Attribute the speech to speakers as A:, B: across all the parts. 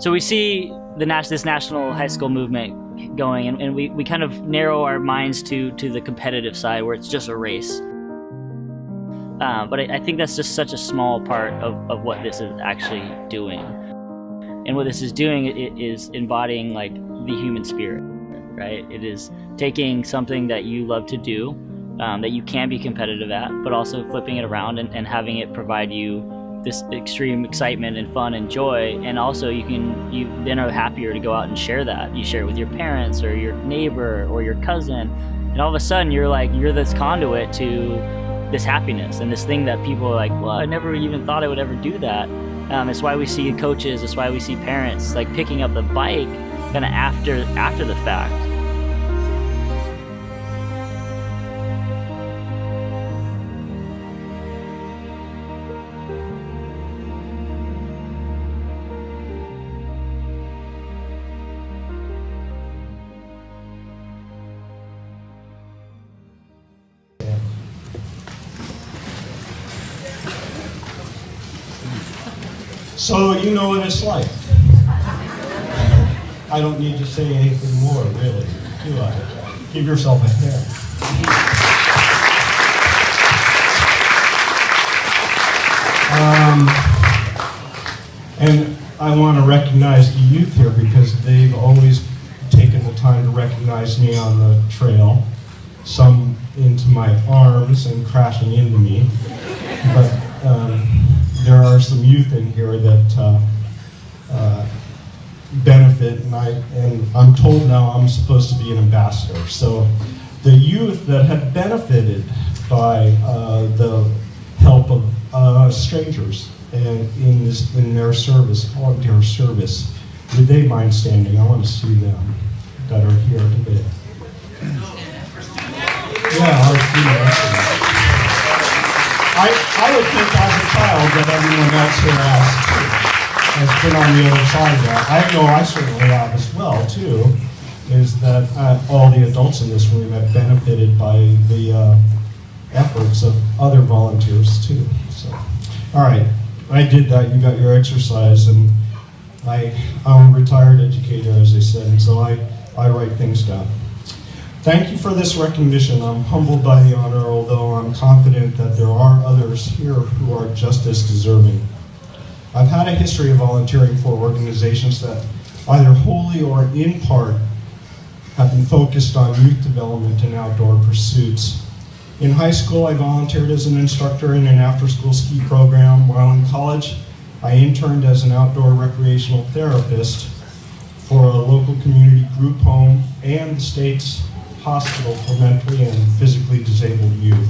A: So we see this national high school movement going, and we kind of narrow our minds to the competitive side where it's just a race. But I think that's just such a small part of what this is actually doing. And what this is doing, it is embodying like the human spirit, right? It is taking something that you love to do, that you can be competitive at, but also flipping it around and having it provide you this extreme excitement and fun and joy. And also you then are happier to go out and share that. You share it with your parents or your neighbor or your cousin, and all of a sudden you're this conduit to this happiness and this thing that people are like, well, I never even thought I would ever do that. It's why we see coaches, it's why we see parents like picking up the bike kind of after the fact.
B: So you know what it's like. I don't need to say anything more, really, do I? Give yourself a hand. And I want to recognize the youth here because they've always taken the time to recognize me on the trail. Some into my arms and crashing into me. But there are some youth in here that benefit, and I'm told now I'm supposed to be an ambassador. So the youth that have benefited by the help of strangers and in their service, volunteer service, would they mind standing? I want to see them that are here today. Yeah, I'll see them. I would think as a child that everyone else here has been on the other side of that. I know I certainly have as well, too, is that all the adults in this room have benefited by the efforts of other volunteers, too. So, all right, I did that. You got your exercise, and I'm a retired educator, as I said, and so I write things down. Thank you for this recognition. I'm humbled by the honor, although I'm confident that there are others here who are just as deserving. I've had a history of volunteering for organizations that either wholly or in part have been focused on youth development and outdoor pursuits. In high school, I volunteered as an instructor in an after-school ski program, while in college, I interned as an outdoor recreational therapist for a local community group home and the state's hospital for mentally and physically disabled youth,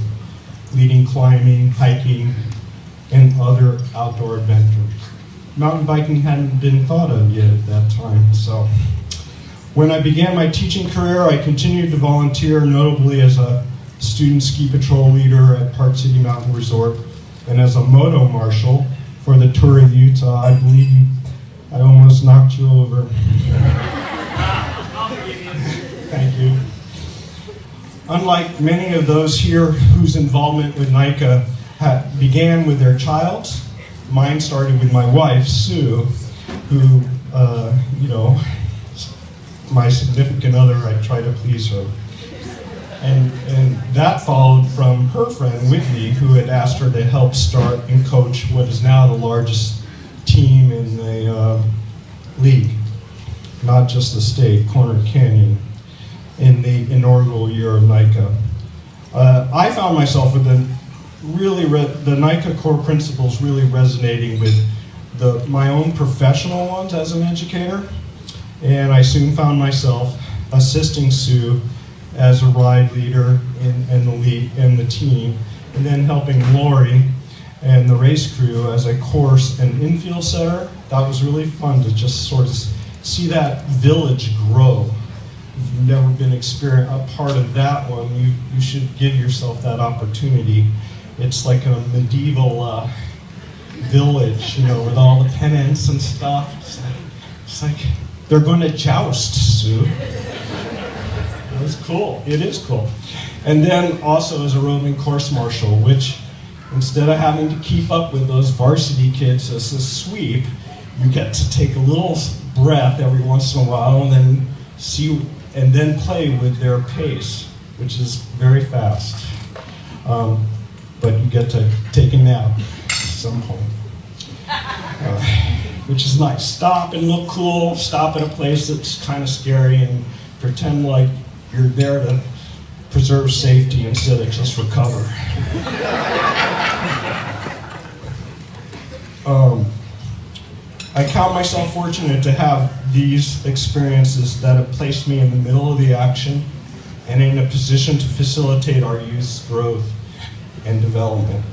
B: leading climbing, hiking, and other outdoor adventures. Mountain biking hadn't been thought of yet at that time, so when I began my teaching career, I continued to volunteer, notably as a student ski patrol leader at Park City Mountain Resort and as a moto marshal for the Tour of Utah. I believe I almost knocked you over. Thank you. Unlike many of those here whose involvement with NICA began with their child, mine started with my wife, Sue, who, my significant other, I try to please her. And that followed from her friend, Whitney, who had asked her to help start and coach what is now the largest team in the league, not just the state, Corner Canyon, in the inaugural year of NICA. I found myself with the NICA core principles really resonating with my own professional ones as an educator, and I soon found myself assisting Sue as a ride leader in the team, and then helping Lori and the race crew as a course and infield setter. That was really fun to just sort of see that village grow. If you've never been a part of that one, you should give yourself that opportunity. It's like a medieval village, with all the pennants and stuff. It's like they're going to joust, Sue. It was cool. It is cool. And then also as a roving course marshal, which instead of having to keep up with those varsity kids as a sweep, you get to take a little breath every once in a while, and then play with their pace, which is very fast. But you get to take a nap at some point, which is nice. Stop and look cool, stop at a place that's kind of scary, and pretend like you're there to preserve safety instead of just recover. I count myself fortunate to have these experiences that have placed me in the middle of the action and in a position to facilitate our youth's growth and development.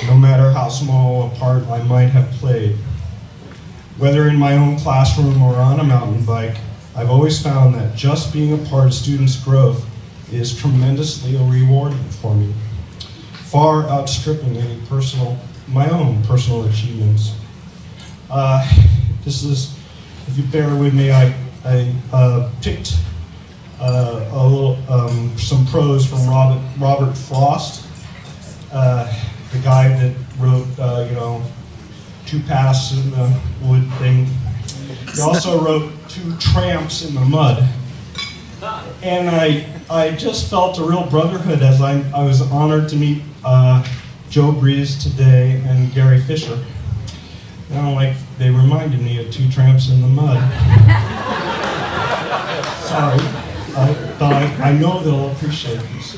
B: No matter how small a part I might have played, whether in my own classroom or on a mountain bike, I've always found that just being a part of students' growth is tremendously rewarding for me, far outstripping any my own personal achievements. This is, if you bear with me, I picked some prose from Robert Frost, the guy that wrote, Two Paths in the Wood thing. He also wrote Two Tramps in the Mud. And I just felt a real brotherhood as I was honored to meet Joe Breeze today and Gary Fisher. They reminded me of Two Tramps in the Mud. Sorry, but I know they'll appreciate this.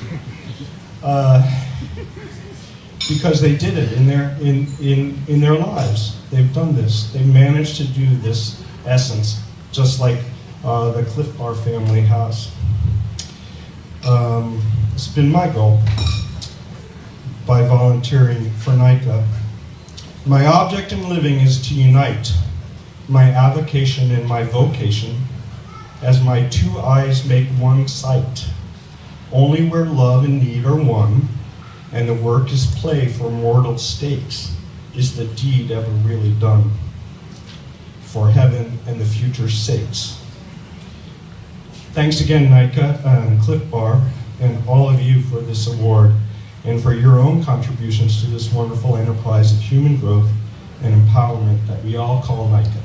B: Because they did it in their lives. They've done this. They managed to do this essence, just like the Clif Bar family has. It's been my goal by volunteering for NICA. My object in living is to unite my avocation and my vocation as my two eyes make one sight. Only where love and need are one, and the work is play for mortal stakes, is the deed ever really done for heaven and the future's sakes. Thanks again, NICA and Clif Bar, and all of you for this award, and for your own contributions to this wonderful enterprise of human growth and empowerment that we all call NICA.